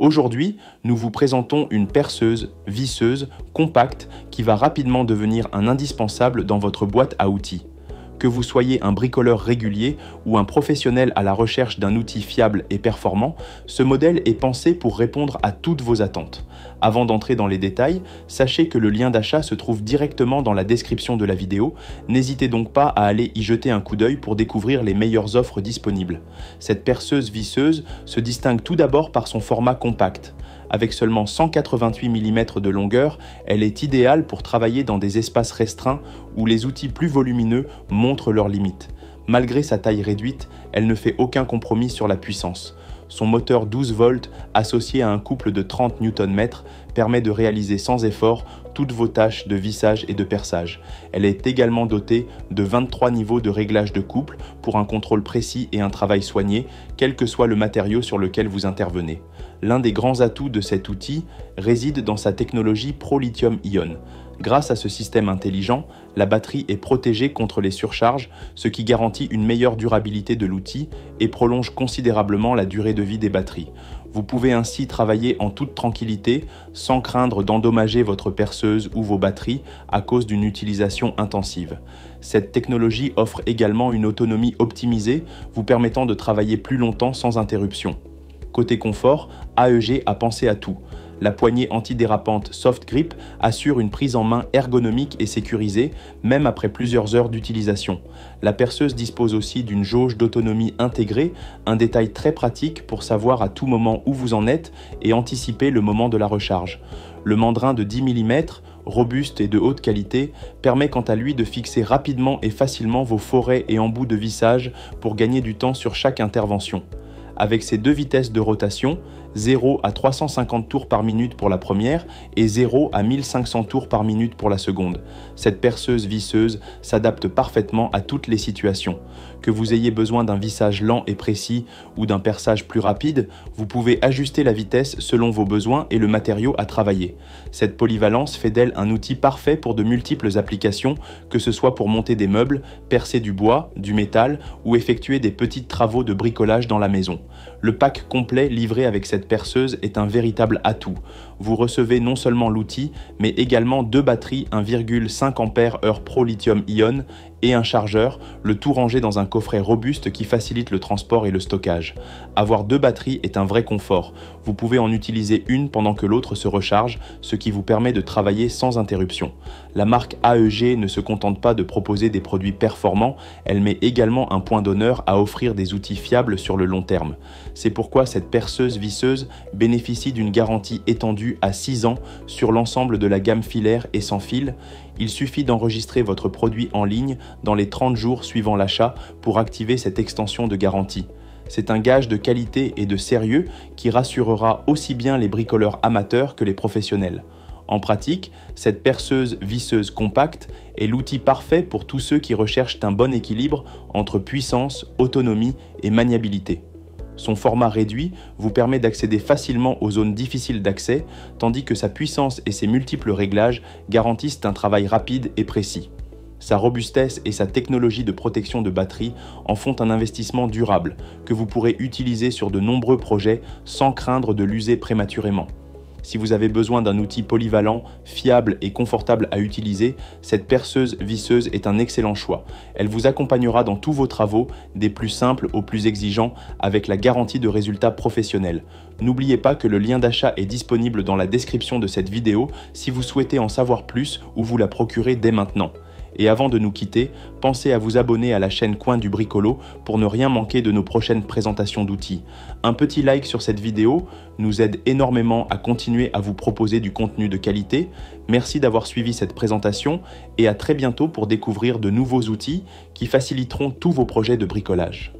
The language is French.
Aujourd'hui, nous vous présentons une perceuse visseuse compacte qui va rapidement devenir un indispensable dans votre boîte à outils. Que vous soyez un bricoleur régulier ou un professionnel à la recherche d'un outil fiable et performant, ce modèle est pensé pour répondre à toutes vos attentes. Avant d'entrer dans les détails, sachez que le lien d'achat se trouve directement dans la description de la vidéo. N'hésitez donc pas à aller y jeter un coup d'œil pour découvrir les meilleures offres disponibles. Cette perceuse visseuse se distingue tout d'abord par son format compact. Avec seulement 188 mm de longueur, elle est idéale pour travailler dans des espaces restreints où les outils plus volumineux montrent leurs limites. Malgré sa taille réduite, elle ne fait aucun compromis sur la puissance. Son moteur 12 volts, associé à un couple de 30 Nm, permet de réaliser sans effort toutes vos tâches de vissage et de perçage. Elle est également dotée de 23 niveaux de réglage de couple pour un contrôle précis et un travail soigné, quel que soit le matériau sur lequel vous intervenez. L'un des grands atouts de cet outil réside dans sa technologie Pro-Lithium-Ion. Grâce à ce système intelligent, la batterie est protégée contre les surcharges, ce qui garantit une meilleure durabilité de l'outil et prolonge considérablement la durée de vie des batteries. Vous pouvez ainsi travailler en toute tranquillité, sans craindre d'endommager votre perceuse ou vos batteries à cause d'une utilisation intensive. Cette technologie offre également une autonomie optimisée, vous permettant de travailler plus longtemps sans interruption. Côté confort, AEG a pensé à tout. La poignée antidérapante Soft Grip assure une prise en main ergonomique et sécurisée, même après plusieurs heures d'utilisation. La perceuse dispose aussi d'une jauge d'autonomie intégrée, un détail très pratique pour savoir à tout moment où vous en êtes et anticiper le moment de la recharge. Le mandrin de 10 mm, robuste et de haute qualité, permet quant à lui de fixer rapidement et facilement vos forêts et embouts de vissage pour gagner du temps sur chaque intervention. Avec ses deux vitesses de rotation, 0 à 350 tours par minute pour la première et 0 à 1500 tours par minute pour la seconde. Cette perceuse visseuse s'adapte parfaitement à toutes les situations. Que vous ayez besoin d'un vissage lent et précis ou d'un perçage plus rapide, vous pouvez ajuster la vitesse selon vos besoins et le matériau à travailler. Cette polyvalence fait d'elle un outil parfait pour de multiples applications, que ce soit pour monter des meubles, percer du bois, du métal ou effectuer des petits travaux de bricolage dans la maison. Le pack complet livré avec cette perceuse est un véritable atout. Vous recevez non seulement l'outil, mais également deux batteries 1,5 Ah Pro-Lithium-Ion et un chargeur, le tout rangé dans un coffret robuste qui facilite le transport et le stockage. Avoir deux batteries est un vrai confort. Vous pouvez en utiliser une pendant que l'autre se recharge, ce qui vous permet de travailler sans interruption. La marque AEG ne se contente pas de proposer des produits performants, elle met également un point d'honneur à offrir des outils fiables sur le long terme. C'est pourquoi cette perceuse visseuse bénéficie d'une garantie étendue à 6 ans sur l'ensemble de la gamme filaire et sans fil. Il suffit d'enregistrer votre produit en ligne dans les 30 jours suivant l'achat pour activer cette extension de garantie. C'est un gage de qualité et de sérieux qui rassurera aussi bien les bricoleurs amateurs que les professionnels. En pratique, cette perceuse visseuse compacte est l'outil parfait pour tous ceux qui recherchent un bon équilibre entre puissance, autonomie et maniabilité. Son format réduit vous permet d'accéder facilement aux zones difficiles d'accès, tandis que sa puissance et ses multiples réglages garantissent un travail rapide et précis. Sa robustesse et sa technologie de protection de batterie en font un investissement durable que vous pourrez utiliser sur de nombreux projets sans craindre de l'user prématurément. Si vous avez besoin d'un outil polyvalent, fiable et confortable à utiliser, cette perceuse visseuse est un excellent choix. Elle vous accompagnera dans tous vos travaux, des plus simples aux plus exigeants, avec la garantie de résultats professionnels. N'oubliez pas que le lien d'achat est disponible dans la description de cette vidéo si vous souhaitez en savoir plus ou vous la procurer dès maintenant. Et avant de nous quitter, pensez à vous abonner à la chaîne Coin du Bricolo pour ne rien manquer de nos prochaines présentations d'outils. Un petit like sur cette vidéo nous aide énormément à continuer à vous proposer du contenu de qualité. Merci d'avoir suivi cette présentation et à très bientôt pour découvrir de nouveaux outils qui faciliteront tous vos projets de bricolage.